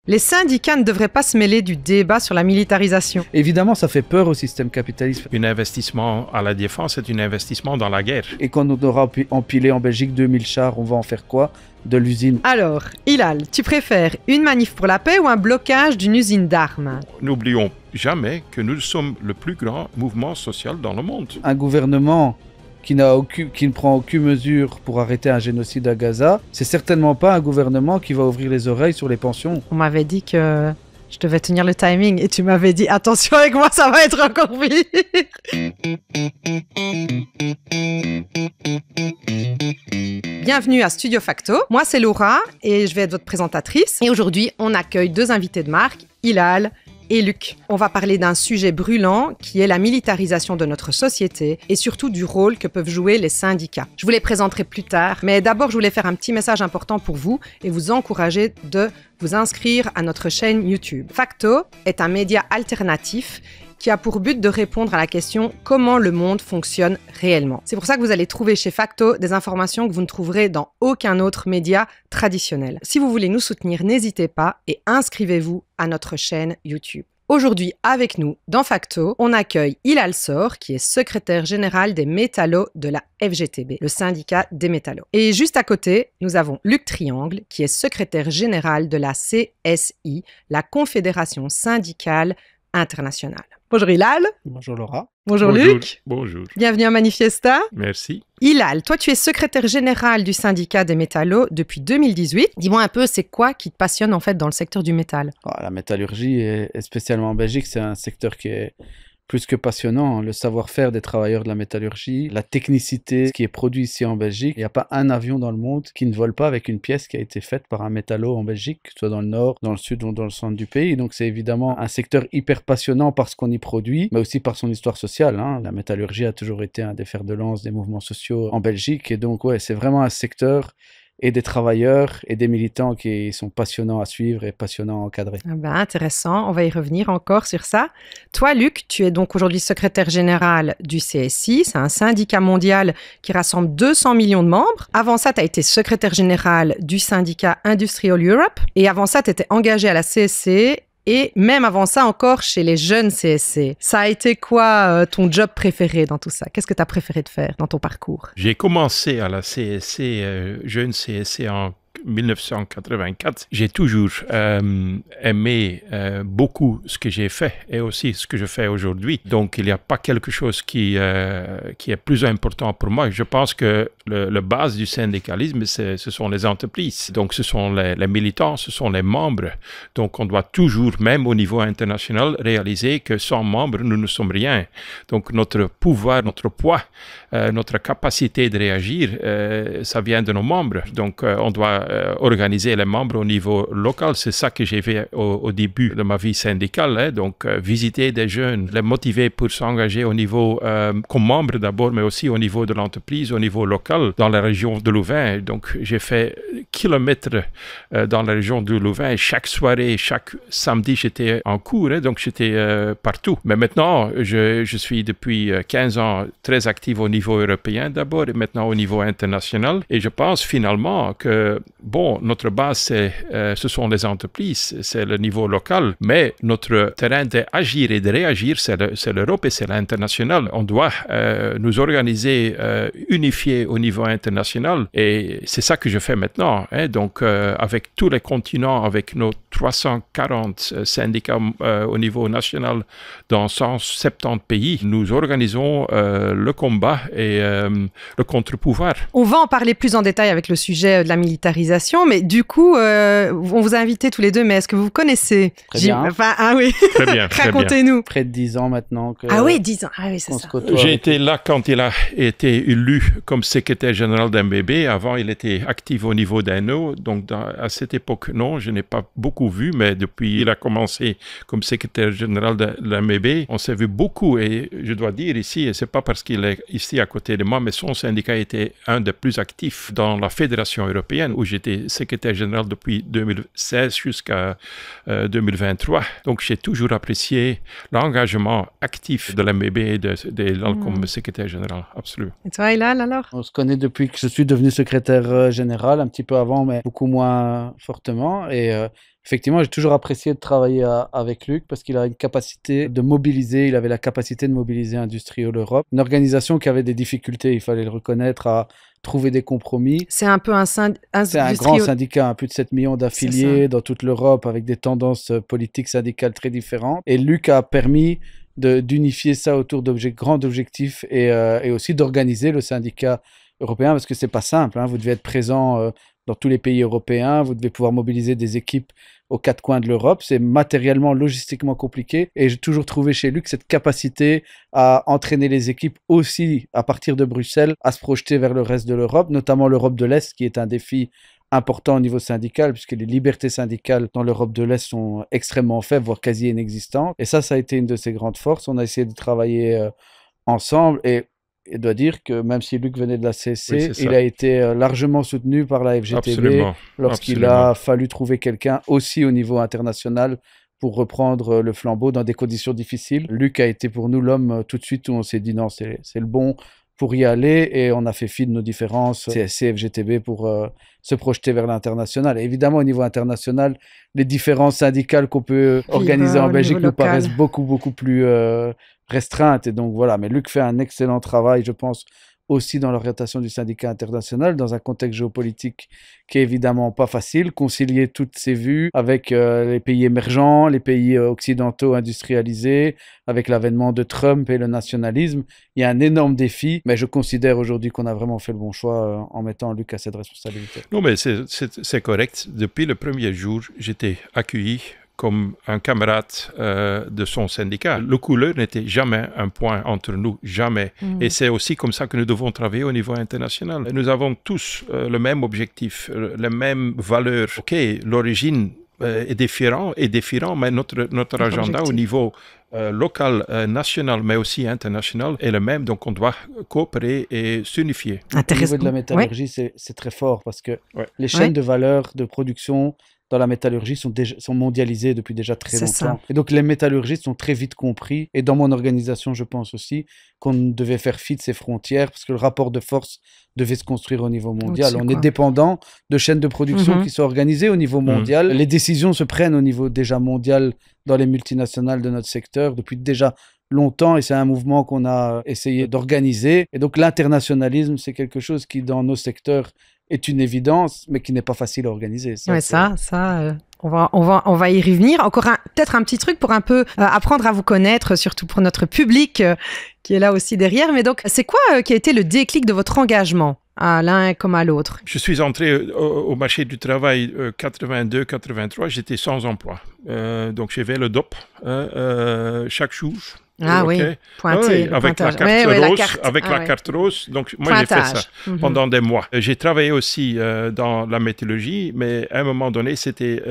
Les syndicats ne devraient pas se mêler du débat sur la militarisation. Évidemment, ça fait peur au système capitaliste. Un investissement à la défense est un investissement dans la guerre. Et quand on aura empilé en Belgique 2000 chars, on va en faire quoi de l'usine? Alors, Hilal, tu préfères une manif pour la paix ou un blocage d'une usine d'armes? N'oublions jamais que nous sommes le plus grand mouvement social dans le monde. Un gouvernement qui ne prend aucune mesure pour arrêter un génocide à Gaza, c'est certainement pas un gouvernement qui va ouvrir les oreilles sur les pensions. On m'avait dit que je devais tenir le timing et tu m'avais dit attention avec moi, ça va être encore pire. Bienvenue à Studio Facto. Moi c'est Laura et je vais être votre présentatrice. Et aujourd'hui, on accueille deux invités de marque, Hilal et Luc. On va parler d'un sujet brûlant qui est la militarisation de notre société et surtout du rôle que peuvent jouer les syndicats. Je vous les présenterai plus tard, mais d'abord je voulais faire un petit message important pour vous et vous encourager de vous inscrire à notre chaîne YouTube. Facto est un média alternatif qui a pour but de répondre à la question « Comment le monde fonctionne réellement ?» C'est pour ça que vous allez trouver chez Facto des informations que vous ne trouverez dans aucun autre média traditionnel. Si vous voulez nous soutenir, n'hésitez pas et inscrivez-vous à notre chaîne YouTube. Aujourd'hui, avec nous, dans Facto, on accueille Hilal Sor, qui est secrétaire général des métallos de la FGTB, le syndicat des métallos. Et juste à côté, nous avons Luc Triangle, qui est secrétaire général de la CSI, la Confédération syndicale internationale. Bonjour Hilal. Bonjour Laura. Bonjour Luc. Bonjour. Bienvenue à Manifesta. Merci. Hilal, toi tu es secrétaire général du syndicat des métallos depuis 2018. Dis-moi un peu, c'est quoi qui te passionne en fait dans le secteur du métal? La métallurgie, et spécialement en Belgique, c'est un secteur qui est plus que passionnant. Le savoir-faire des travailleurs de la métallurgie, la technicité, ce qui est produit ici en Belgique. Il n'y a pas un avion dans le monde qui ne vole pas avec une pièce qui a été faite par un métallo en Belgique, que ce soit dans le nord, dans le sud ou dans le centre du pays. Donc c'est évidemment un secteur hyper passionnant par ce qu'on y produit, mais aussi par son histoire sociale. La métallurgie a toujours été un des fers de lance des mouvements sociaux en Belgique. Et donc ouais, c'est vraiment un secteur et des travailleurs et des militants qui sont passionnants à suivre et passionnants à encadrer. Intéressant, on va y revenir encore sur ça. Toi, Luc, tu es donc aujourd'hui secrétaire général du CSI, c'est un syndicat mondial qui rassemble 200 millions de membres. Avant ça, tu as été secrétaire général du syndicat Industrial Europe et avant ça, tu étais engagé à la CSC et même avant ça encore chez les jeunes CSC. Ça a été quoi ton job préféré dans tout ça? Qu'est-ce que tu as préféré de faire dans ton parcours? J'ai commencé à la CSC, jeune CSC en 1984. J'ai toujours aimé beaucoup ce que j'ai fait et aussi ce que je fais aujourd'hui. Donc, il n'y a pas quelque chose qui est plus important pour moi. Je pense que le base du syndicalisme, ce sont les entreprises. Donc, ce sont les militants, ce sont les membres. Donc, on doit toujours, même au niveau international, réaliser que sans membres, nous ne sommes rien. Donc, notre pouvoir, notre poids, notre capacité de réagir, ça vient de nos membres. Donc, on doit organiser les membres au niveau local. C'est ça que j'ai fait au début de ma vie syndicale. Donc, visiter des jeunes, les motiver pour s'engager au niveau, comme membre d'abord, mais aussi au niveau de l'entreprise, au niveau local, dans la région de Louvain. Donc, j'ai fait kilomètres dans la région de Louvain. Chaque soirée, chaque samedi, j'étais en cours. Donc, j'étais partout. Mais maintenant, je suis depuis 15 ans très actif au niveau européen d'abord et maintenant au niveau international. Et je pense finalement que bon, notre base, ce sont les entreprises, c'est le niveau local, mais notre terrain d'agir et de réagir, c'est l'Europe et c'est l'international. On doit nous organiser, unifier au niveau international et c'est ça que je fais maintenant. Donc, avec tous les continents, avec nos 340 syndicats au niveau national dans 170 pays, nous organisons le combat et le contre-pouvoir. On va en parler plus en détail avec le sujet de la militarisation, mais du coup, on vous a invités tous les deux, mais est-ce que vous connaissez? Très bien. Enfin, ah oui. Très bien. Racontez-nous. Près de 10 ans maintenant que... Ah oui, 10 ans. Ah oui, c'est ça. J'ai été là quand il a été élu comme secrétaire général d'MBB. Avant, il était actif au niveau d'ANO. Donc, à cette époque, non, je n'ai pas beaucoup vu, mais depuis il a commencé comme secrétaire général de l'MBB, on s'est vu beaucoup. Et je dois dire ici, et c'est pas parce qu'il est ici à côté de moi, mais son syndicat était un des plus actifs dans la Fédération européenne, où j'étais secrétaire général depuis 2016 jusqu'à 2023. Donc, j'ai toujours apprécié l'engagement actif de l'MBB et comme secrétaire général, absolument. Et toi, Hilal, alors? On se connaît depuis que je suis devenu secrétaire général, un petit peu avant, mais beaucoup moins fortement. Et effectivement, j'ai toujours apprécié de travailler avec Luc parce qu'il a une capacité de mobiliser, il avait la capacité de mobiliser Industrial Europe, une organisation qui avait des difficultés, il fallait le reconnaître, à trouver des compromis. C'est un peu C'est un grand syndicat, plus de 7 millions d'affiliés dans toute l'Europe avec des tendances politiques syndicales très différentes. Et Luc a permis d'unifier ça autour grands objectifs et aussi d'organiser le syndicat européen parce que c'est pas simple. Hein. Vous devez être présent dans tous les pays européens, vous devez pouvoir mobiliser des équipes aux quatre coins de l'Europe. C'est matériellement, logistiquement compliqué. Et j'ai toujours trouvé chez Luc cette capacité à entraîner les équipes aussi à partir de Bruxelles, à se projeter vers le reste de l'Europe, notamment l'Europe de l'Est, qui est un défi important au niveau syndical, puisque les libertés syndicales dans l'Europe de l'Est sont extrêmement faibles, voire quasi inexistantes. Et ça a été une de ses grandes forces. On a essayé de travailler ensemble et je dois dire que même si Luc venait de la CSC, il a été largement soutenu par la FGTB lorsqu'il a fallu trouver quelqu'un aussi au niveau international pour reprendre le flambeau dans des conditions difficiles. Luc a été pour nous l'homme tout de suite où on s'est dit non, c'est le bon pour y aller et on a fait fi de nos différences CSC, FGTB pour se projeter vers l'international. Et évidemment, au niveau international, les différences syndicales qu'on peut organiser en Belgique nous paraissent beaucoup plus restreintes. Et donc voilà, mais Luc fait un excellent travail, je pense, aussi dans l'orientation du syndicat international, dans un contexte géopolitique qui est évidemment pas facile, concilier toutes ces vues avec les pays émergents, les pays occidentaux industrialisés, avec l'avènement de Trump et le nationalisme. Il y a un énorme défi, mais je considère aujourd'hui qu'on a vraiment fait le bon choix en mettant Luc à cette responsabilité. Non, mais c'est correct. Depuis le premier jour, j'étais accueilli comme un camarade de son syndicat. Le couleur n'était jamais un point entre nous, jamais. Et c'est aussi comme ça que nous devons travailler au niveau international. Nous avons tous le même objectif, les mêmes valeurs. OK, l'origine est différent, mais notre agenda au niveau local, national, mais aussi international est le même. Donc, on doit coopérer et s'unifier. Au niveau de la métallurgie, c'est très fort parce que les chaînes de valeur de production dans la métallurgie sont mondialisées depuis déjà très longtemps. Ça. Et donc, les métallurgistes ont très vite compris, et dans mon organisation, je pense aussi, qu'on devait faire fi de ces frontières, parce que le rapport de force devait se construire au niveau mondial. On est dépendant de chaînes de production qui sont organisées au niveau mondial. Les décisions se prennent au niveau déjà mondial dans les multinationales de notre secteur depuis déjà longtemps, et c'est un mouvement qu'on a essayé d'organiser. Et donc, l'internationalisme, c'est quelque chose qui, dans nos secteurs, est une évidence, mais qui n'est pas facile à organiser. On va y revenir. Encore peut-être un petit truc pour un peu apprendre à vous connaître, surtout pour notre public qui est là aussi derrière. Mais donc, c'est quoi qui a été le déclic de votre engagement à l'un comme à l'autre? Je suis entré au marché du travail 82-83, j'étais sans emploi. Donc, j'ai fait le DOP chaque jour. Ah oui, pointé. Avec la carte rose. Donc, moi, j'ai fait ça pendant des mois. J'ai travaillé aussi dans la métallurgie, mais à un moment donné, c'était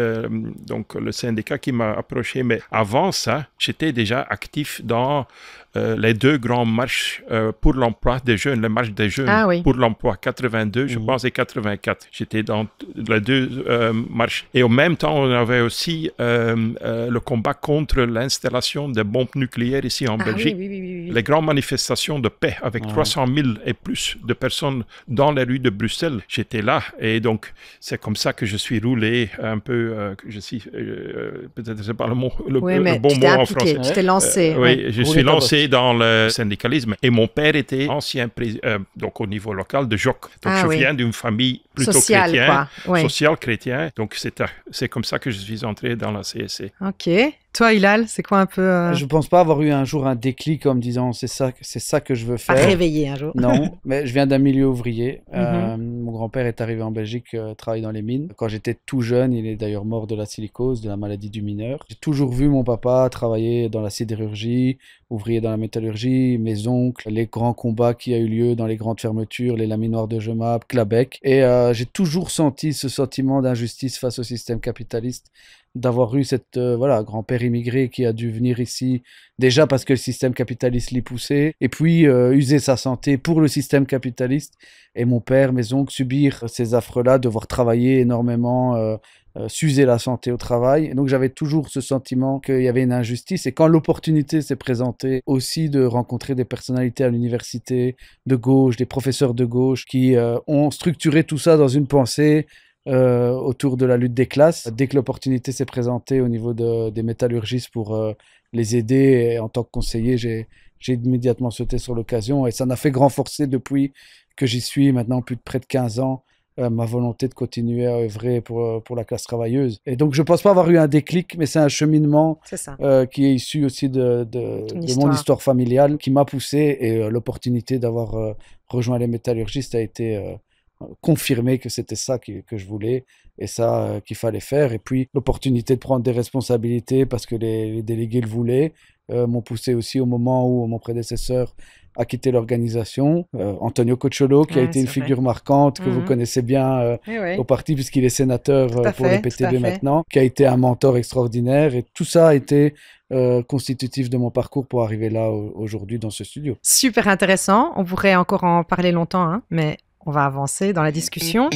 donc le syndicat qui m'a approché. Mais avant ça, j'étais déjà actif dans les deux grandes marches pour l'emploi des jeunes, les marches des jeunes pour l'emploi, 82, je pense, et 84. J'étais dans les deux marches. Et en même temps, on avait aussi le combat contre l'installation des bombes nucléaires ici en Belgique. Oui. Les grandes manifestations de paix avec 300 000 et plus de personnes dans les rues de Bruxelles. J'étais là et donc c'est comme ça que je suis roulé un peu, je suis, peut-être c'est pas le bon mot en français. Tu t'es lancé. Je suis lancé dans le syndicalisme et mon père était ancien donc au niveau local de JOC. Donc je viens d'une famille plutôt chrétienne, social chrétien. Donc c'est comme ça que je suis entré dans la CSC. Ok. Toi, Hilal, c'est quoi un peu... Je ne pense pas avoir eu un jour un déclic en me disant c'est ça que je veux faire. Pas réveillé un jour. Non, mais je viens d'un milieu ouvrier. Mon grand-père est arrivé en Belgique, travaille dans les mines. Quand j'étais tout jeune, il est d'ailleurs mort de la silicose, de la maladie du mineur. J'ai toujours vu mon papa travailler dans la sidérurgie, ouvrier dans la métallurgie, mes oncles, les grands combats qui a eu lieu dans les grandes fermetures, les laminoirs de Gemap, Clabec. Et j'ai toujours senti ce sentiment d'injustice face au système capitaliste, d'avoir eu cette grand-père immigré qui a dû venir ici déjà parce que le système capitaliste l'y poussait et puis user sa santé pour le système capitaliste et mon père, mes oncles subir ces affres-là, devoir travailler énormément, s'user la santé au travail. Et donc j'avais toujours ce sentiment qu'il y avait une injustice et quand l'opportunité s'est présentée aussi de rencontrer des personnalités à l'université de gauche, des professeurs de gauche qui ont structuré tout ça dans une pensée autour de la lutte des classes. Dès que l'opportunité s'est présentée au niveau des métallurgistes pour les aider, et en tant que conseiller, j'ai immédiatement sauté sur l'occasion et ça n'a fait que renforcer depuis que j'y suis maintenant près de 15 ans. Ma volonté de continuer à œuvrer pour la classe travailleuse. Et donc, je ne pense pas avoir eu un déclic, mais c'est un cheminement qui est issu aussi de mon histoire familiale, qui m'a poussé et l'opportunité d'avoir rejoint les métallurgistes a été confirmée que c'était ça que je voulais et ça qu'il fallait faire. Et puis, l'opportunité de prendre des responsabilités parce que les délégués le voulaient m'ont poussé aussi au moment où mon prédécesseur a quitté l'organisation. Antonio Cocciolo, qui a été une figure marquante, que vous connaissez bien au parti, puisqu'il est sénateur pour le PTB maintenant, qui a été un mentor extraordinaire. Et tout ça a été constitutif de mon parcours pour arriver là aujourd'hui dans ce studio. Super intéressant. On pourrait encore en parler longtemps, hein, mais on va avancer dans la discussion.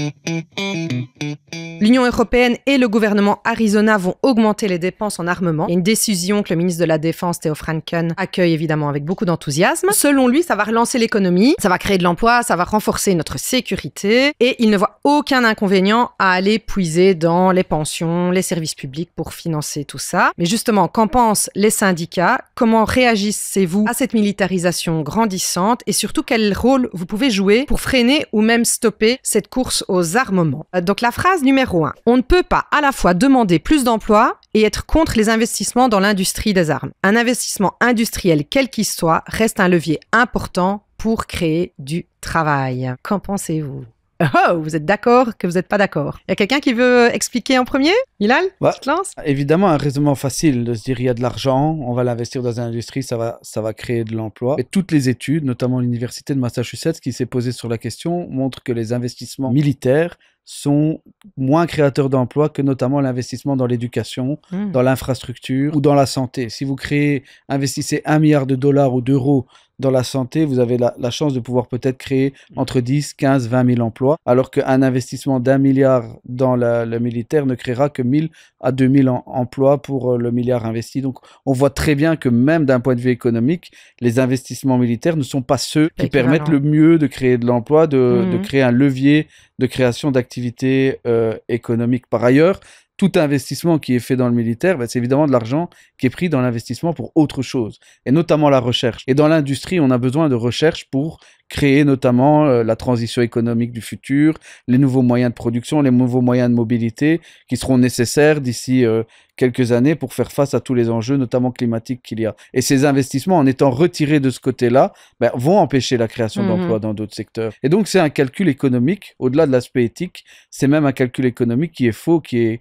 L'Union européenne et le gouvernement Arizona vont augmenter les dépenses en armement. Il y a une décision que le ministre de la Défense, Theo Franken, accueille évidemment avec beaucoup d'enthousiasme. Selon lui, ça va relancer l'économie, ça va créer de l'emploi, ça va renforcer notre sécurité et il ne voit aucun inconvénient à aller puiser dans les pensions, les services publics pour financer tout ça. Mais justement, qu'en pensent les syndicats? Comment réagissez-vous à cette militarisation grandissante et surtout quel rôle vous pouvez jouer pour freiner ou même stopper cette course aux armements? Donc la phrase numéro 1. On ne peut pas à la fois demander plus d'emplois et être contre les investissements dans l'industrie des armes. Un investissement industriel, quel qu'il soit, reste un levier important pour créer du travail. Qu'en pensez-vous? Oh, vous êtes d'accord que vous n'êtes pas d'accord? Il y a quelqu'un qui veut expliquer en premier? Hilal, tu te lances? Évidemment, un raisonnement facile de se dire il y a de l'argent, on va l'investir dans une industrie, ça va créer de l'emploi. Et toutes les études, notamment l'université de Massachusetts qui s'est posée sur la question, montrent que les investissements militaires sont moins créateurs d'emplois que notamment l'investissement dans l'éducation, dans l'infrastructure ou dans la santé. Si vous investissez 1 milliard de dollars ou d'euros dans la santé, vous avez la chance de pouvoir peut-être créer entre 10, 15, 20 000 emplois, alors qu'un investissement d'1 milliard dans le militaire ne créera que 1000 à 2000 emplois pour le milliard investi. Donc, on voit très bien que même d'un point de vue économique, les investissements militaires ne sont pas ceux qui permettent le mieux de créer de l'emploi, de créer un levier de création d'activités économiques. Par ailleurs, tout investissement qui est fait dans le militaire, c'est évidemment de l'argent qui est pris dans l'investissement pour autre chose, et notamment la recherche. Et dans l'industrie, on a besoin de recherche pour créer notamment la transition économique du futur, les nouveaux moyens de production, les nouveaux moyens de mobilité qui seront nécessaires d'ici quelques années pour faire face à tous les enjeux, notamment climatiques qu'il y a. Et ces investissements, en étant retirés de ce côté-là, vont empêcher la création d'emplois dans d'autres secteurs. Et donc, c'est un calcul économique, au-delà de l'aspect éthique, c'est même un calcul économique qui est faux, qui est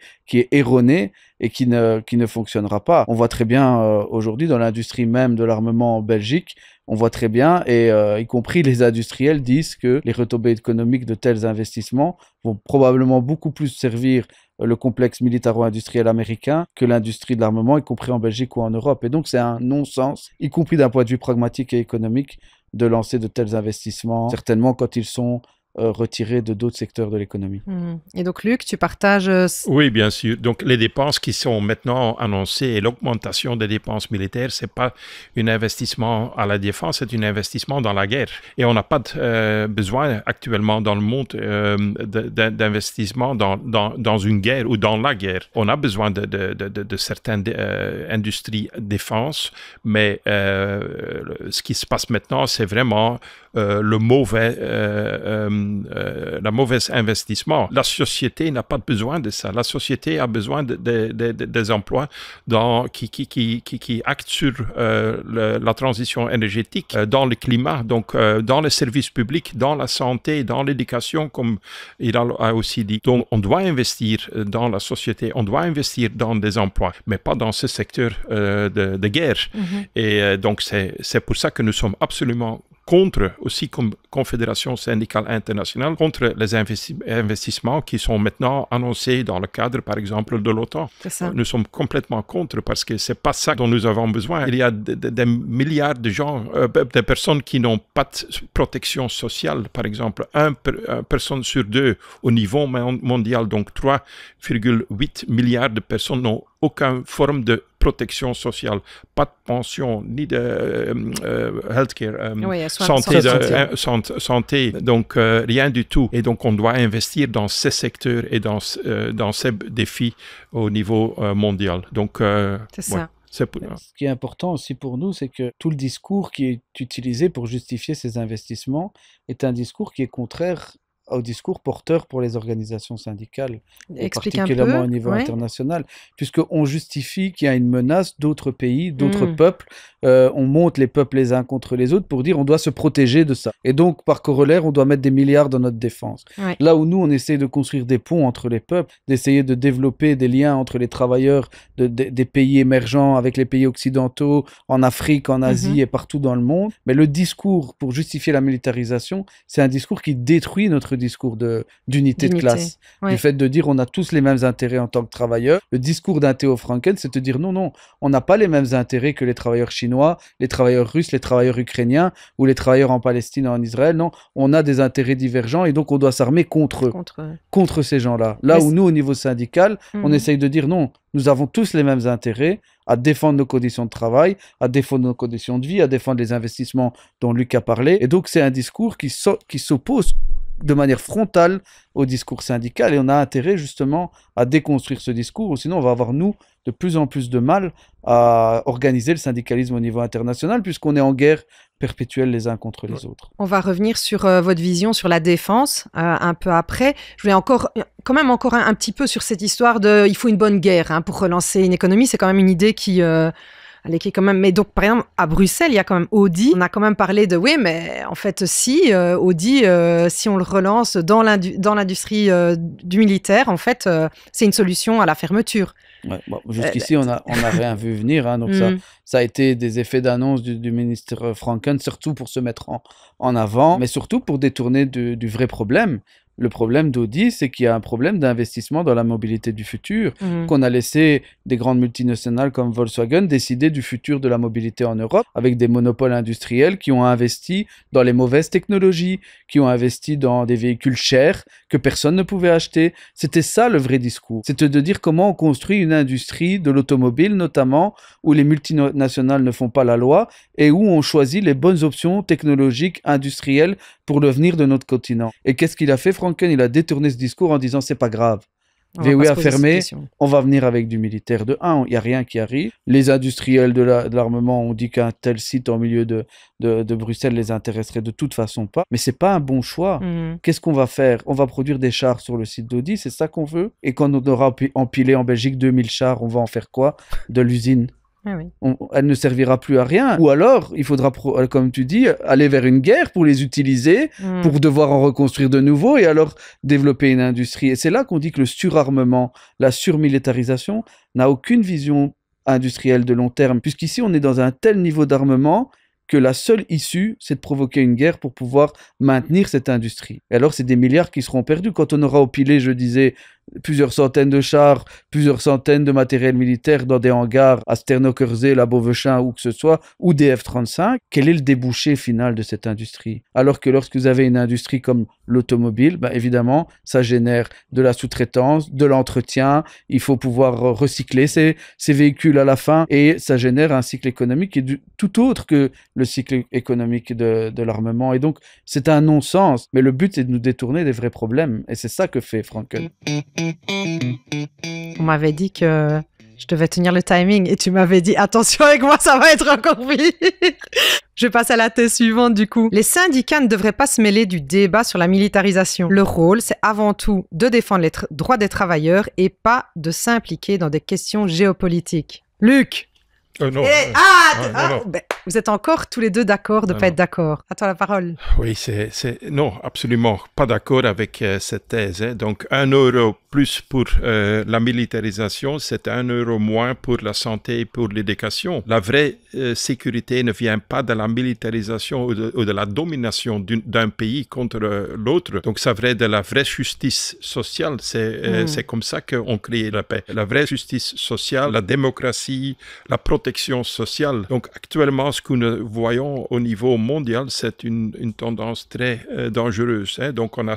erroné et qui ne fonctionnera pas. On voit très bien aujourd'hui dans l'industrie même de l'armement en Belgique, on voit très bien, et y compris les industriels disent que les retombées économiques de tels investissements vont probablement beaucoup plus servir le complexe militaro-industriel américain que l'industrie de l'armement, y compris en Belgique ou en Europe. Et donc, c'est un non-sens, y compris d'un point de vue pragmatique et économique, de lancer de tels investissements, certainement quand ils sont retirés de d'autres secteurs de l'économie. Et donc, Luc, tu partages... Oui, bien sûr. Donc, les dépenses qui sont maintenant annoncées et l'augmentation des dépenses militaires, ce n'est pas un investissement à la défense, c'est un investissement dans la guerre. Et on n'a pas besoin actuellement dans le monde d'investissement dans une guerre ou dans la guerre. On a besoin de certaines industries défense, mais ce qui se passe maintenant, c'est vraiment le mauvais investissement. La société n'a pas besoin de ça. La société a besoin des emplois qui actent sur la transition énergétique, dans le climat, donc dans les services publics, dans la santé, dans l'éducation, comme il a aussi dit. Donc, on doit investir dans la société, on doit investir dans des emplois, mais pas dans ce secteur de guerre. Et donc, c'est pour ça que nous sommes absolument contre, aussi comme Confédération syndicale internationale, contre les investissements qui sont maintenant annoncés dans le cadre, par exemple, de l'OTAN. Nous sommes complètement contre parce que c'est pas ça dont nous avons besoin. Il y a des milliards de gens, de personnes qui n'ont pas de protection sociale, par exemple, une personne sur deux au niveau mondial, donc 3,8 milliards de personnes n'ont aucune forme de protection sociale, pas de pension, ni de healthcare, santé, donc rien du tout. Et donc, on doit investir dans ces secteurs et dans ces défis au niveau mondial. Donc, c'est ça. Ce qui est important aussi pour nous, c'est que tout le discours qui est utilisé pour justifier ces investissements est un discours qui est contraire au discours porteur pour les organisations syndicales, et particulièrement au niveau international, puisqu'on justifie qu'il y a une menace d'autres pays, d'autres peuples, on monte les peuples les uns contre les autres pour dire on doit se protéger de ça. Et donc, par corollaire, on doit mettre des milliards dans notre défense. Ouais. Là où nous, on essaie de construire des ponts entre les peuples, d'essayer de développer des liens entre les travailleurs des pays émergents avec les pays occidentaux, en Afrique, en Asie et partout dans le monde. Mais le discours pour justifier la militarisation, c'est un discours qui détruit notre discours d'unité de classe. Du fait de dire on a tous les mêmes intérêts en tant que travailleurs. Le discours d'un Theo Franken, c'est de dire non, on n'a pas les mêmes intérêts que les travailleurs chinois, les travailleurs russes, les travailleurs ukrainiens ou les travailleurs en Palestine et en Israël. Non, on a des intérêts divergents et donc on doit s'armer contre eux, contre ces gens-là. Là où nous, au niveau syndical, on essaye de dire non, nous avons tous les mêmes intérêts à défendre nos conditions de travail, à défendre nos conditions de vie, à défendre les investissements dont Luc a parlé. Et donc, c'est un discours qui s'oppose de manière frontale au discours syndical et on a intérêt justement à déconstruire ce discours ou sinon on va avoir nous de plus en plus de mal à organiser le syndicalisme au niveau international puisqu'on est en guerre perpétuelle les uns contre les autres. On va revenir sur votre vision sur la défense un peu après. Je voulais quand même encore un petit peu sur cette histoire de il faut une bonne guerre pour relancer une économie. C'est quand même une idée qui est quand même... Mais donc, par exemple, à Bruxelles, il y a quand même Audi. On a quand même parlé de, oui, mais en fait, si Audi, si on le relance dans l'industrie du militaire, en fait, c'est une solution à la fermeture. Ouais, bon, jusqu'ici, on n'a rien vu venir. Donc, ça a été des effets d'annonce du ministre Franken, surtout pour se mettre en avant, mais surtout pour détourner du vrai problème. Le problème d'Audi, c'est qu'il y a un problème d'investissement dans la mobilité du futur, qu'on a laissé des grandes multinationales comme Volkswagen décider du futur de la mobilité en Europe, avec des monopoles industriels qui ont investi dans les mauvaises technologies, qui ont investi dans des véhicules chers que personne ne pouvait acheter. C'était ça le vrai discours. C'était de dire comment on construit une industrie de l'automobile, notamment, où les multinationales ne font pas la loi et où on choisit les bonnes options technologiques, industrielles pour l'avenir de notre continent. Et qu'est-ce qu'il a fait, Franken? Il a détourné ce discours en disant c'est pas grave. VW a fermé, on va venir avec du militaire. De un, il n'y a rien qui arrive. Les industriels de l'armement ont dit qu'un tel site en milieu de Bruxelles les intéresserait de toute façon pas. Mais c'est pas un bon choix. Qu'est-ce qu'on va faire? On va produire des chars sur le site d'Audi, c'est ça qu'on veut? Et quand on aura empilé en Belgique 2000 chars, on va en faire quoi de l'usine? Ah oui. Elle ne servira plus à rien. Ou alors, il faudra, comme tu dis, aller vers une guerre pour les utiliser, pour devoir en reconstruire de nouveau et alors développer une industrie. Et c'est là qu'on dit que le surarmement, la surmilitarisation n'a aucune vision industrielle de long terme, puisqu'ici, on est dans un tel niveau d'armement que la seule issue, c'est de provoquer une guerre pour pouvoir maintenir cette industrie. Et alors, c'est des milliards qui seront perdus. Quand on aura empilé, je disais, plusieurs centaines de chars, plusieurs centaines de matériel militaire dans des hangars à Sterno-Kerzé, la Beauvechin, où que ce soit, ou des F-35, quel est le débouché final de cette industrie? Alors que lorsque vous avez une industrie comme l'automobile, évidemment, ça génère de la sous-traitance, de l'entretien, il faut pouvoir recycler ces véhicules à la fin, et ça génère un cycle économique qui est tout autre que le cycle économique de l'armement. Et donc, c'est un non-sens, mais le but, c'est de nous détourner des vrais problèmes, et c'est ça que fait Franken. On m'avait dit que je devais tenir le timing et tu m'avais dit attention avec moi, ça va être encore pire. Je passe à la thèse suivante du coup. Les syndicats ne devraient pas se mêler du débat sur la militarisation. Leur rôle, c'est avant tout de défendre les droits des travailleurs et pas de s'impliquer dans des questions géopolitiques. Luc! Non. Non. Vous êtes encore tous les deux d'accord de ne pas être d'accord. À toi la parole. Oui, non, absolument pas d'accord avec cette thèse. Donc, 1 euro plus pour la militarisation, c'est 1 euro moins pour la santé et pour l'éducation. La vraie sécurité ne vient pas de la militarisation ou de la domination d'un pays contre l'autre. Donc, ça vient de la vraie justice sociale. C'est comme ça qu'on crée la paix. La vraie justice sociale, la démocratie, la protection sociale. Donc, actuellement, ce que nous voyons au niveau mondial, c'est une tendance très dangereuse. Donc, on a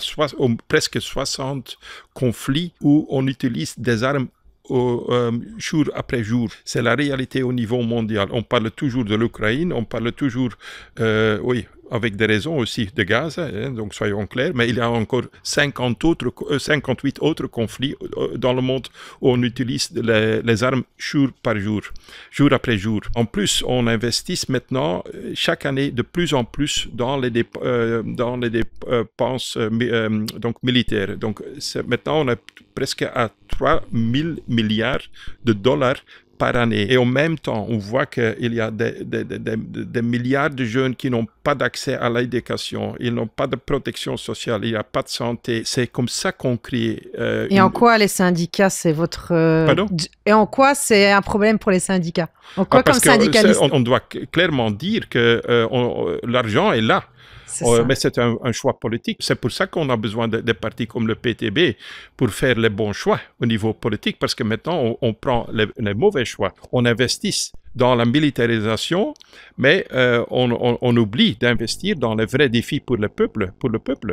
presque 60 conflits où on utilise des armes jour après jour. C'est la réalité au niveau mondial. On parle toujours de l'Ukraine, on parle toujours, oui, avec des raisons aussi de Gaza, hein, donc soyons clairs, mais il y a encore 58 autres conflits dans le monde où on utilise les armes jour par jour, jour après jour. En plus, on investit maintenant chaque année de plus en plus dans les dépenses donc militaires. Donc maintenant, on est presque à 3 000 milliards de dollars par année. Et en même temps, on voit qu'il y a des milliards de jeunes qui n'ont pas d'accès à l'éducation, ils n'ont pas de protection sociale, il n'y a pas de santé. C'est comme ça qu'on crée... Et en quoi les syndicats, c'est votre... Pardon? Et en quoi c'est un problème pour les syndicats? En quoi comme syndicaliste? On doit clairement dire que l'argent est là. Mais c'est un choix politique. C'est pour ça qu'on a besoin de partis comme le PTB pour faire les bons choix au niveau politique, parce que maintenant, on prend les mauvais choix. On investit dans la militarisation, mais on oublie d'investir dans les vrais défis pour le peuple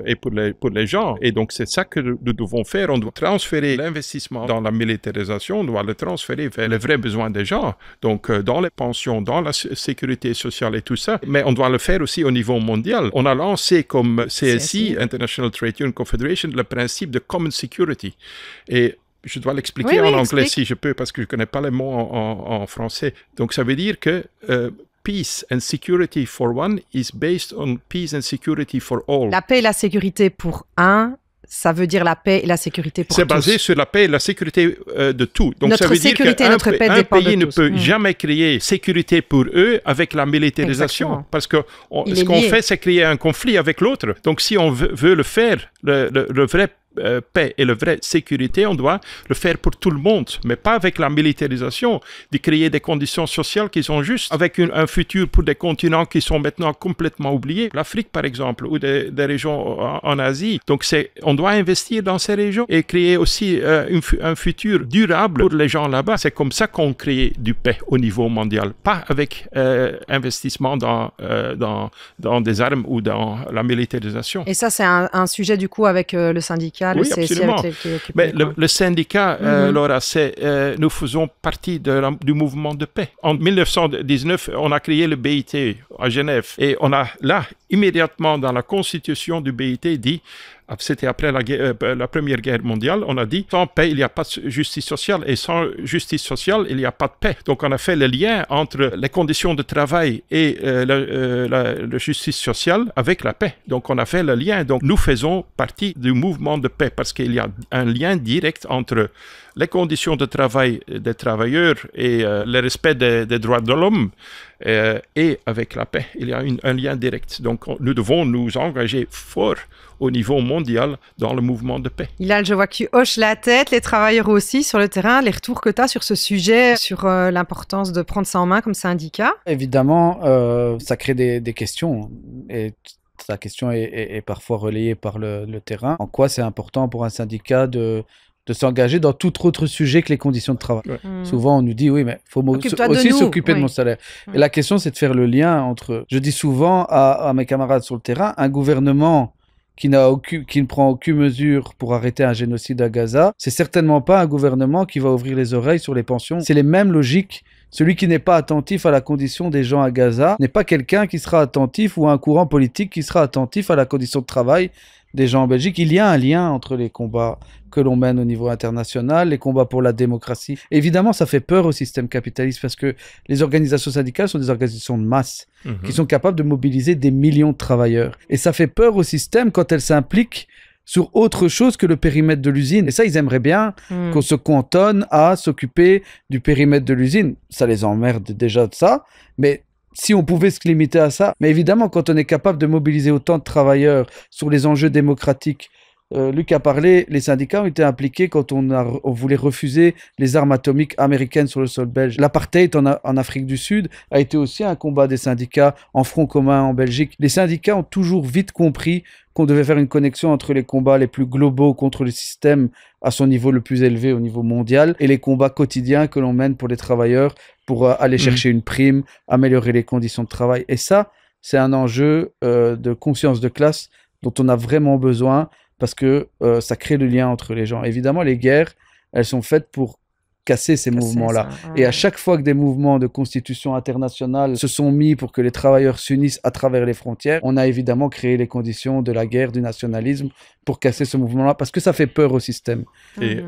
et pour les gens. Et donc, c'est ça que nous devons faire. On doit transférer l'investissement dans la militarisation, on doit le transférer vers les vrais besoins des gens, donc dans les pensions, dans la sécurité sociale et tout ça. Mais on doit le faire aussi au niveau mondial. On a lancé comme CSI, International Trade Union Confederation, le principe de Common Security. Et je dois l'expliquer en anglais si je peux, parce que je ne connais pas les mots en français. Donc, ça veut dire que peace and security for one is based on peace and security for all. La paix et la sécurité pour un, ça veut dire la paix et la sécurité pour tous. C'est basé sur la paix et la sécurité de tout. Donc, notre ça veut sécurité dire et notre paix qu'un dépendent pays de ne tous. peut jamais créer sécurité pour eux avec la militarisation. Exactement. Parce que ce qu'on fait, c'est créer un conflit avec l'autre. Donc, si on veut le faire, le vrai paix et la vraie sécurité, on doit le faire pour tout le monde, mais pas avec la militarisation, de créer des conditions sociales qui sont justes, avec un futur pour des continents qui sont maintenant complètement oubliés, l'Afrique par exemple, ou des régions en Asie. Donc on doit investir dans ces régions et créer aussi un futur durable pour les gens là-bas. C'est comme ça qu'on crée du paix au niveau mondial, pas avec investissement dans des armes ou dans la militarisation. Et ça, c'est un sujet du coup avec le syndicat. Oui, absolument. Mais le syndicat, Laura, nous faisons partie du mouvement de paix. En 1919, on a créé le BIT à Genève. Et on a là, immédiatement dans la constitution du BIT, dit, c'était après la Première Guerre mondiale, on a dit, sans paix, il n'y a pas de justice sociale, et sans justice sociale, il n'y a pas de paix. Donc on a fait le lien entre les conditions de travail et la justice sociale avec la paix. Donc on a fait le lien. Donc nous faisons partie du mouvement de paix, parce qu'il y a un lien direct entre les conditions de travail des travailleurs et le respect des droits de l'homme, et avec la paix. Il y a un lien direct. Donc nous devons nous engager fort au niveau mondial dans le mouvement de paix. Hilal, je vois que tu hoches la tête, les travailleurs aussi sur le terrain, les retours que tu as sur ce sujet, sur l'importance de prendre ça en main comme syndicat. Évidemment, ça crée des questions, et ta question est parfois relayée par le terrain. En quoi c'est important pour un syndicat de s'engager dans tout autre sujet que les conditions de travail. Ouais. Souvent, on nous dit, oui, mais il faut aussi s'occuper de mon salaire. Et la question, c'est de faire le lien entre... Je dis souvent à mes camarades sur le terrain, un gouvernement qui ne prend aucune mesure pour arrêter un génocide à Gaza, c'est certainement pas un gouvernement qui va ouvrir les oreilles sur les pensions. C'est les mêmes logiques. Celui qui n'est pas attentif à la condition des gens à Gaza n'est pas quelqu'un qui sera attentif, ou un courant politique qui sera attentif à la condition de travail des gens en Belgique. Il y a un lien entre les combats que l'on mène au niveau international, les combats pour la démocratie. Évidemment, ça fait peur au système capitaliste, parce que les organisations syndicales sont des organisations de masse qui sont capables de mobiliser des millions de travailleurs. Et ça fait peur au système quand elles s'impliquent sur autre chose que le périmètre de l'usine. Et ça, ils aimeraient bien qu'on se cantonne à s'occuper du périmètre de l'usine. Ça les emmerde déjà de ça, mais si on pouvait se limiter à ça. Mais évidemment, quand on est capable de mobiliser autant de travailleurs sur les enjeux démocratiques, Luc a parlé, les syndicats ont été impliqués quand on voulait refuser les armes atomiques américaines sur le sol belge. L'apartheid en Afrique du Sud a été aussi un combat des syndicats en front commun en Belgique. Les syndicats ont toujours vite compris qu'on devait faire une connexion entre les combats les plus globaux contre le système à son niveau le plus élevé au niveau mondial, et les combats quotidiens que l'on mène pour les travailleurs, pour aller chercher une prime, améliorer les conditions de travail. Et ça, c'est un enjeu de conscience de classe dont on a vraiment besoin, parce que ça crée le lien entre les gens. Évidemment, les guerres, elles sont faites pour casser ces mouvements-là. Et à chaque fois que des mouvements de constitution internationale se sont mis pour que les travailleurs s'unissent à travers les frontières, on a évidemment créé les conditions de la guerre, du nationalisme pour casser ce mouvement-là, parce que ça fait peur au système. Et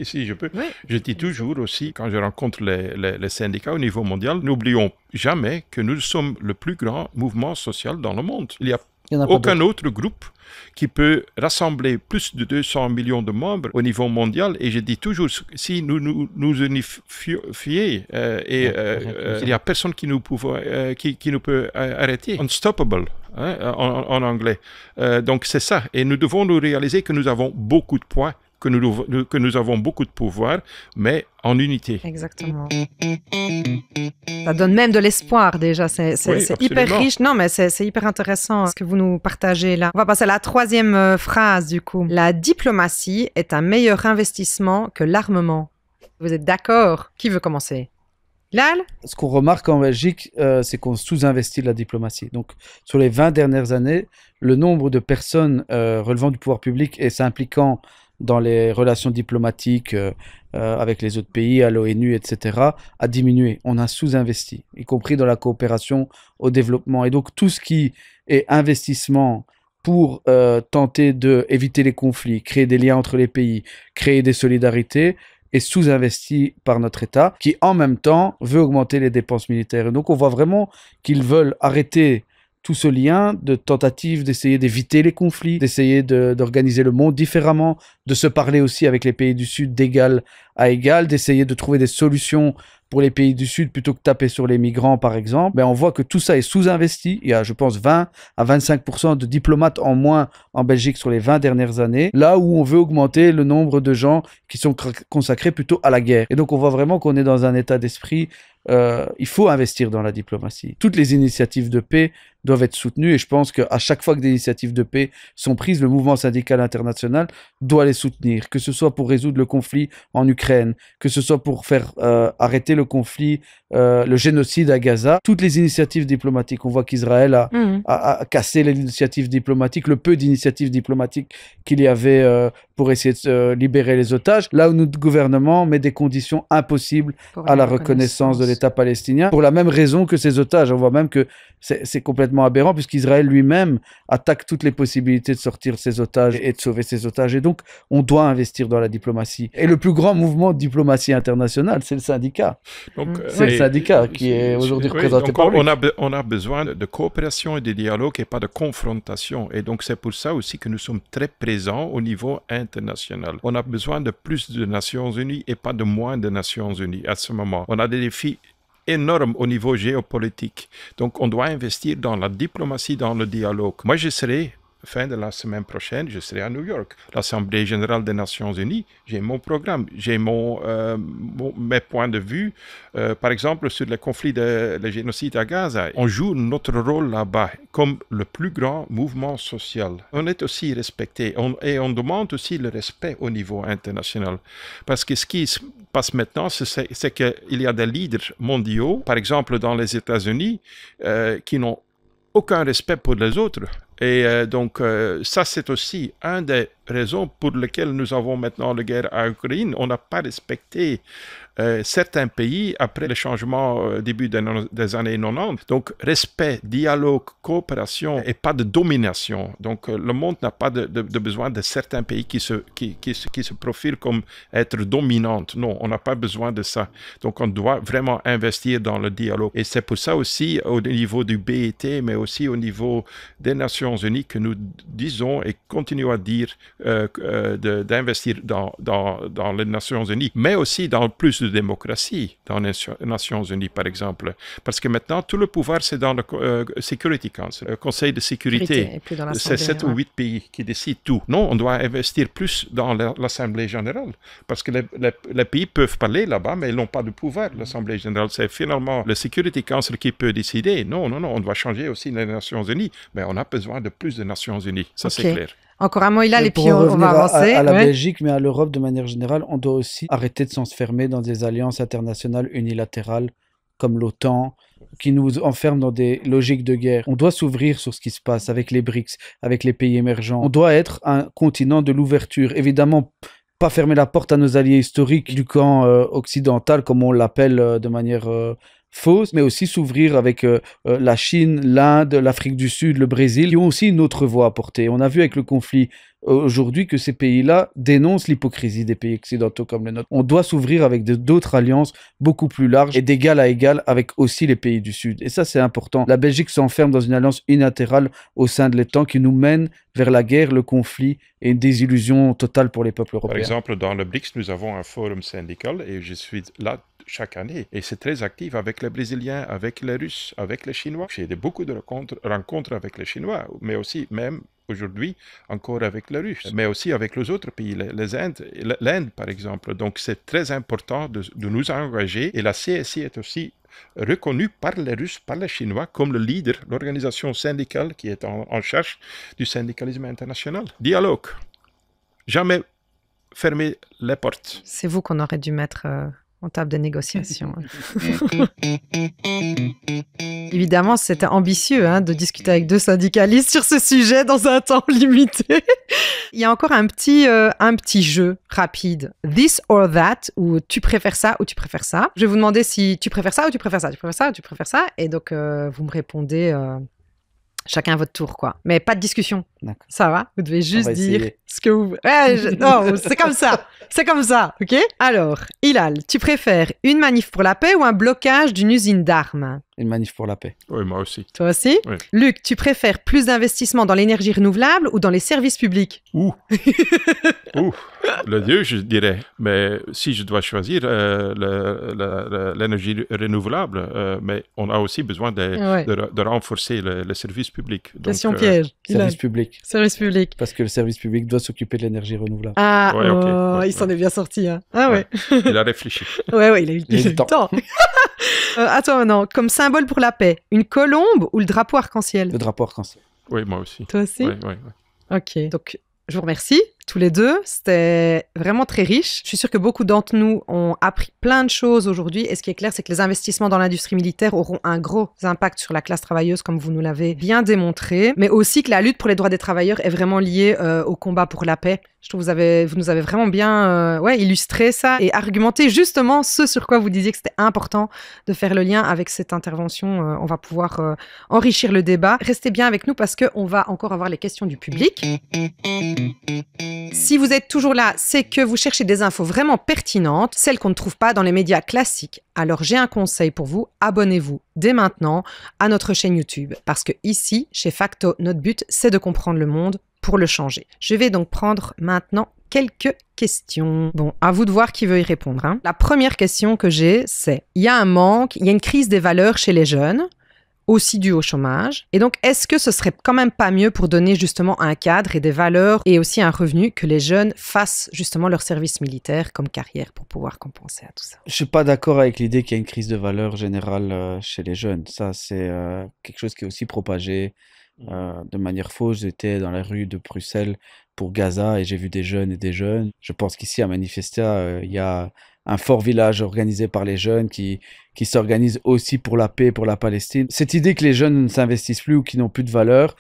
si je peux, je dis toujours aussi, quand je rencontre les syndicats au niveau mondial, n'oublions jamais que nous sommes le plus grand mouvement social dans le monde. Il n'y a aucun autre groupe qui peut rassembler plus de 200 millions de membres au niveau mondial. Et je dis toujours, si nous unifions, il n'y a personne qui nous peut arrêter. Unstoppable, en anglais. Donc c'est ça. Et nous devons nous réaliser que nous avons beaucoup de poids, que nous avons beaucoup de pouvoir, mais en unité. Exactement. Ça donne même de l'espoir déjà, c'est hyper riche. Non, mais c'est hyper intéressant ce que vous nous partagez là. On va passer à la troisième phrase du coup. La diplomatie est un meilleur investissement que l'armement. Vous êtes d'accord? Qui veut commencer? Lal? Ce qu'on remarque en Belgique, c'est qu'on sous-investit la diplomatie. Donc, sur les 20 dernières années, le nombre de personnes relevant du pouvoir public et s'impliquant dans les relations diplomatiques avec les autres pays, à l'ONU, etc., a diminué. On a sous-investi, y compris dans la coopération au développement. Et donc, tout ce qui est investissement pour tenter d'éviter les conflits, créer des liens entre les pays, créer des solidarités, est sous-investi par notre État, qui en même temps veut augmenter les dépenses militaires. Et donc, on voit vraiment qu'ils veulent arrêter tout ce lien de tentative d'essayer d'éviter les conflits, d'essayer d'organiser le monde différemment, de se parler aussi avec les pays du Sud d'égal à égal, d'essayer de trouver des solutions pour les pays du Sud plutôt que taper sur les migrants, par exemple. Mais on voit que tout ça est sous-investi. Il y a, je pense, 20 à 25% de diplomates en moins en Belgique sur les 20 dernières années, là où on veut augmenter le nombre de gens qui sont consacrés plutôt à la guerre. Et donc, on voit vraiment qu'on est dans un état d'esprit il faut investir dans la diplomatie. Toutes les initiatives de paix doivent être soutenues et je pense qu'à chaque fois que des initiatives de paix sont prises, le mouvement syndical international doit les soutenir, que ce soit pour résoudre le conflit en Ukraine, que ce soit pour faire arrêter le conflit, le génocide à Gaza. Toutes les initiatives diplomatiques, on voit qu'Israël a cassé les initiatives diplomatiques, le peu d'initiatives diplomatiques qu'il y avait pour essayer de libérer les otages, là où notre gouvernement met des conditions impossibles à la reconnaissance de l'État palestinien, pour la même raison que ces otages. On voit même que c'est complètement aberrant, puisqu'Israël lui-même attaque toutes les possibilités de sortir ses otages et de sauver ses otages. Et donc, on doit investir dans la diplomatie. Et le plus grand mouvement de diplomatie internationale, c'est le syndicat. C'est le syndicat qui est aujourd'hui représenté par lui. On a besoin de coopération et de dialogue et pas de confrontation. Et donc, c'est pour ça aussi que nous sommes très présents au niveau international. On a besoin de plus de Nations Unies et pas de moins de Nations Unies à ce moment. On a des défis énormes au niveau géopolitique. Donc, on doit investir dans la diplomatie, dans le dialogue. Moi, je serai, fin de la semaine prochaine, je serai à New York, l'Assemblée générale des Nations Unies. J'ai mon programme, j'ai mes points de vue. Par exemple, sur le conflit le génocide à Gaza, on joue notre rôle là-bas comme le plus grand mouvement social. On est aussi respecté et on demande aussi le respect au niveau international. Parce que ce qui se passe maintenant, c'est qu'il y a des leaders mondiaux, par exemple dans les États-Unis, qui n'ont aucun respect pour les autres. Et donc, ça, c'est aussi une des raisons pour lesquelles nous avons maintenant la guerre en Ukraine. On n'a pas respecté certains pays après le changement début des années 90. Donc, respect, dialogue, coopération et pas de domination. Donc, le monde n'a pas de besoin de certains pays qui se profilent comme être dominantes. Non, on n'a pas besoin de ça. Donc, on doit vraiment investir dans le dialogue. Et c'est pour ça aussi, au niveau du BIT, mais aussi au niveau des Nations Unies, que nous disons et continuons à dire d'investir dans les Nations Unies, mais aussi dans plus de démocratie dans les Nations Unies, par exemple. Parce que maintenant, tout le pouvoir, c'est dans le Security Council, le Conseil de sécurité. C'est 7 ou 8 pays qui décident tout. Non, on doit investir plus dans l'Assemblée générale. Parce que les pays peuvent parler là-bas, mais ils n'ont pas de pouvoir. L'Assemblée générale, c'est finalement le Security Council qui peut décider. Non, on doit changer aussi les Nations Unies. Mais on a besoin de plus de Nations Unies. Ça, c'est clair. Encore un mot, Hilal, et puis on va avancer. À la Belgique, mais à l'Europe de manière générale, on doit aussi arrêter de s'enfermer dans des alliances internationales unilatérales comme l'OTAN, qui nous enferment dans des logiques de guerre. On doit s'ouvrir sur ce qui se passe avec les BRICS, avec les pays émergents. On doit être un continent de l'ouverture. Évidemment, pas fermer la porte à nos alliés historiques du camp occidental, comme on l'appelle de manière fausse, mais aussi s'ouvrir avec la Chine, l'Inde, l'Afrique du Sud, le Brésil, qui ont aussi une autre voix à porter. On a vu avec le conflit aujourd'hui que ces pays-là dénoncent l'hypocrisie des pays occidentaux comme le nôtre. On doit s'ouvrir avec d'autres alliances beaucoup plus larges et d'égal à égal avec aussi les pays du Sud. Et ça, c'est important. La Belgique s'enferme dans une alliance unilatérale au sein de l'OTAN qui nous mène vers la guerre, le conflit et une désillusion totale pour les peuples européens. Par exemple, dans le BRICS, nous avons un forum syndical et je suis là chaque année. Et c'est très actif avec les Brésiliens, avec les Russes, avec les Chinois. J'ai beaucoup de rencontres avec les Chinois, mais aussi même aujourd'hui encore avec les Russes, mais aussi avec les autres pays, l'Inde par exemple. Donc c'est très important de nous engager et la CSI est aussi reconnue par les Russes, par les Chinois comme le leader, l'organisation syndicale qui est en charge du syndicalisme international. Dialogue. Jamais fermer les portes. C'est vous qu'on aurait dû mettre en table de négociation. Évidemment, c'était ambitieux de discuter avec 2 syndicalistes sur ce sujet dans un temps limité. Il y a encore un petit jeu rapide. This or that, ou tu préfères ça ou tu préfères ça. Je vais vous demander si tu préfères ça ou tu préfères ça, tu préfères ça ou tu préfères ça. Et donc, vous me répondez chacun à votre tour, quoi. Mais pas de discussion. D'accord. Ça va? Vous devez juste dire essayer. ce que vous... Non, c'est comme ça. C'est comme ça, ok? Alors, Hilal, tu préfères une manif pour la paix ou un blocage d'une usine d'armes? Une manif pour la paix. Oui, moi aussi. Toi aussi? Oui. Luc, tu préfères plus d'investissement dans l'énergie renouvelable ou dans les services publics? Le Dieu, je dirais. Mais si je dois choisir l'énergie renouvelable, mais on a aussi besoin de renforcer le service public. Donc, question piège. Service public. Service public. Parce que le service public doit s'occuper de l'énergie renouvelable. Ah, ouais, okay. Il s'en est bien sorti. Hein. Ah ouais. Il a réfléchi. Ouais, il a eu le temps. À toi maintenant, comme symbole pour la paix, une colombe ou le drapeau arc-en-ciel? Le drapeau arc-en-ciel. Oui, moi aussi. Toi aussi? Oui. Ok, donc je vous remercie tous les deux. C'était vraiment très riche. Je suis sûre que beaucoup d'entre nous ont appris plein de choses aujourd'hui. Et ce qui est clair, c'est que les investissements dans l'industrie militaire auront un gros impact sur la classe travailleuse, comme vous nous l'avez bien démontré. Mais aussi que la lutte pour les droits des travailleurs est vraiment liée au combat pour la paix. Je trouve que vous nous avez vraiment bien illustré ça et argumenté justement ce sur quoi vous disiez que c'était important de faire le lien avec cette intervention. On va pouvoir enrichir le débat. Restez bien avec nous parce qu'on va encore avoir les questions du public. Si vous êtes toujours là, c'est que vous cherchez des infos vraiment pertinentes, celles qu'on ne trouve pas dans les médias classiques. Alors j'ai un conseil pour vous, abonnez-vous dès maintenant à notre chaîne YouTube. Parce que ici, chez Facto, notre but, c'est de comprendre le monde pour le changer. Je vais donc prendre maintenant quelques questions. Bon, à vous de voir qui veut y répondre. La première question que j'ai, c'est, il y a un manque, il y a une crise des valeurs chez les jeunes, aussi dû au chômage. Et donc, est-ce que ce serait quand même pas mieux pour donner justement un cadre et des valeurs et aussi un revenu que les jeunes fassent justement leur service militaire comme carrière pour pouvoir compenser à tout ça? Je suis pas d'accord avec l'idée qu'il y a une crise de valeurs générale chez les jeunes. Ça, c'est quelque chose qui est aussi propagé de manière fausse. J'étais dans la rue de Bruxelles pour Gaza et j'ai vu des jeunes et des jeunes. Je pense qu'ici à Manifestia, il y a un fort village organisé par les jeunes qui s'organise aussi pour la paix, pour la Palestine. Cette idée que les jeunes ne s'investissent plus ou qu'ils n'ont plus de valeur,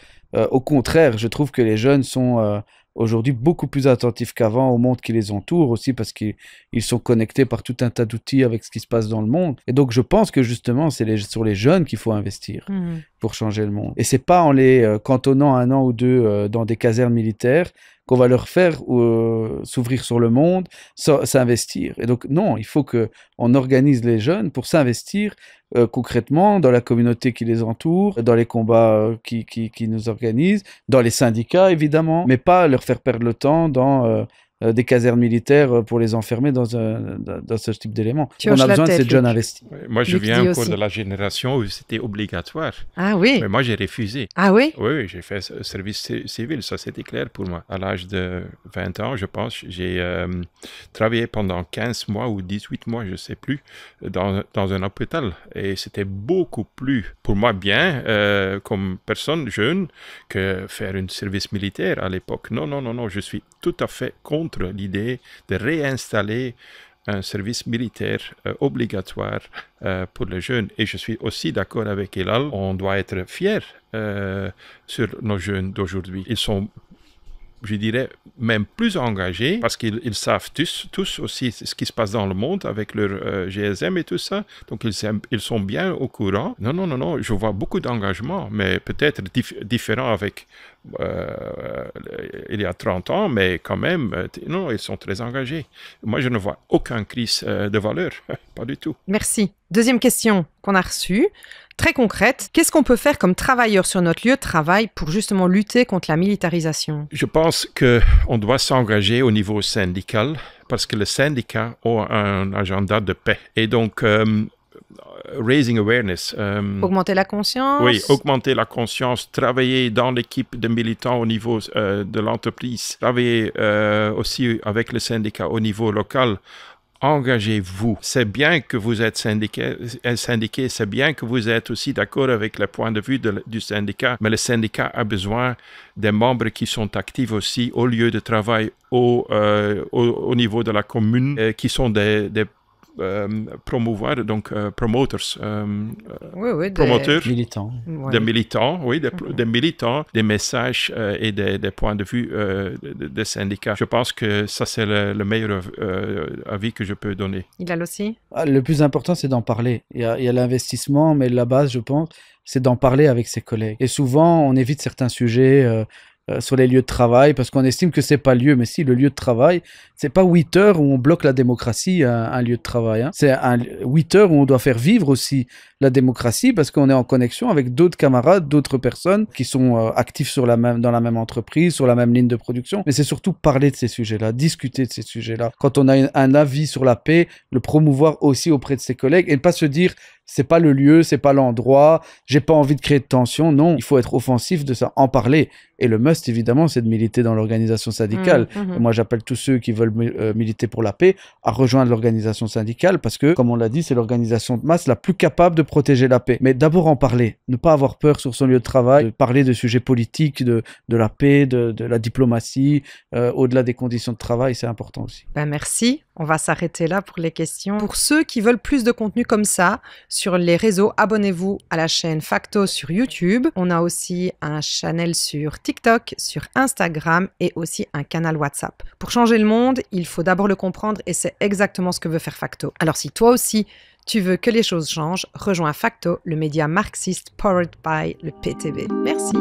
au contraire, je trouve que les jeunes sont aujourd'hui beaucoup plus attentifs qu'avant au monde qui les entoure, aussi parce qu'ils sont connectés par tout un tas d'outils avec ce qui se passe dans le monde. Et donc je pense que justement, c'est sur les jeunes qu'il faut investir pour changer le monde. Et c'est pas en les cantonnant 1 an ou 2 dans des casernes militaires qu'on va leur faire s'ouvrir sur le monde, s'investir. Et donc, non, il faut qu'on organise les jeunes pour s'investir concrètement dans la communauté qui les entoure, dans les combats qui nous organisent, dans les syndicats, évidemment, mais pas leur faire perdre le temps dans des casernes militaires pour les enfermer dans ce type d'éléments. On a besoin de ces jeunes investis. Moi, je viens encore de la génération où c'était obligatoire. Ah oui. Mais moi, j'ai refusé. Ah oui? Oui, j'ai fait service civil, ça c'était clair pour moi. À l'âge de 20 ans, je pense, j'ai travaillé pendant 15 mois ou 18 mois, je ne sais plus, dans un hôpital. Et c'était beaucoup plus, pour moi, bien, comme personne jeune, que faire un service militaire à l'époque. Non, je suis tout à fait contre l'idée de réinstaller un service militaire obligatoire pour les jeunes. Et je suis aussi d'accord avec Hilal, on doit être fiers sur nos jeunes d'aujourd'hui. Ils sont je dirais, même plus engagés parce qu'ils savent tous aussi ce qui se passe dans le monde avec leur GSM et tout ça. Donc, ils sont bien au courant. Non, je vois beaucoup d'engagement, mais peut-être différent avec il y a 30 ans, mais quand même, non, ils sont très engagés. Moi, je ne vois aucune crise de valeur, pas du tout. Merci. Deuxième question qu'on a reçue. Très concrète, qu'est-ce qu'on peut faire comme travailleur sur notre lieu de travail pour justement lutter contre la militarisation? Je pense qu'on doit s'engager au niveau syndical parce que le syndicat a un agenda de paix. Et donc, raising awareness. Augmenter la conscience? Oui, augmenter la conscience, travailler dans l'équipe de militants au niveau de l'entreprise, travailler aussi avec le syndicat au niveau local. Engagez-vous. C'est bien que vous êtes syndiqué, c'est bien que vous êtes aussi d'accord avec le point de vue du syndicat, mais le syndicat a besoin des membres qui sont actifs aussi au lieu de travail au niveau de la commune, qui sont des promouvoir, donc promoters, promoteurs, militants. Des militants, oui, des militants, des messages et des points de vue des syndicats. Je pense que ça, c'est le meilleur avis que je peux donner. Hilal aussi? Le plus important, c'est d'en parler. Il y a l'investissement, mais la base, je pense, c'est d'en parler avec ses collègues. Et souvent, on évite certains sujets sur les lieux de travail parce qu'on estime que c'est pas le lieu. Mais si, le lieu de travail, c'est pas 8 heures où on bloque la démocratie, un lieu de travail. Hein. C'est 8 heures où on doit faire vivre aussi la démocratie parce qu'on est en connexion avec d'autres camarades, d'autres personnes qui sont actifs dans la même entreprise, sur la même ligne de production. Mais c'est surtout parler de ces sujets-là, discuter de ces sujets-là. Quand on a un avis sur la paix, le promouvoir aussi auprès de ses collègues et ne pas se dire c'est pas le lieu, c'est pas l'endroit, j'ai pas envie de créer de tension. Non, il faut être offensif de ça, en parler. Et le must, évidemment, c'est de militer dans l'organisation syndicale. Et moi, j'appelle tous ceux qui veulent militer pour la paix à rejoindre l'organisation syndicale parce que, comme on l'a dit, c'est l'organisation de masse la plus capable de protéger la paix. Mais d'abord en parler, ne pas avoir peur sur son lieu de travail, de parler de sujets politiques, de la paix, de la diplomatie, au-delà des conditions de travail, c'est important aussi. Merci, on va s'arrêter là pour les questions. Pour ceux qui veulent plus de contenu comme ça, sur les réseaux, abonnez-vous à la chaîne Facto sur YouTube. On a aussi un channel sur TikTok, sur Instagram et aussi un canal WhatsApp. Pour changer le monde, il faut d'abord le comprendre et c'est exactement ce que veut faire Facto. Alors si toi aussi, tu veux que les choses changent, rejoins Facto, le média marxiste powered by le PTB. Merci.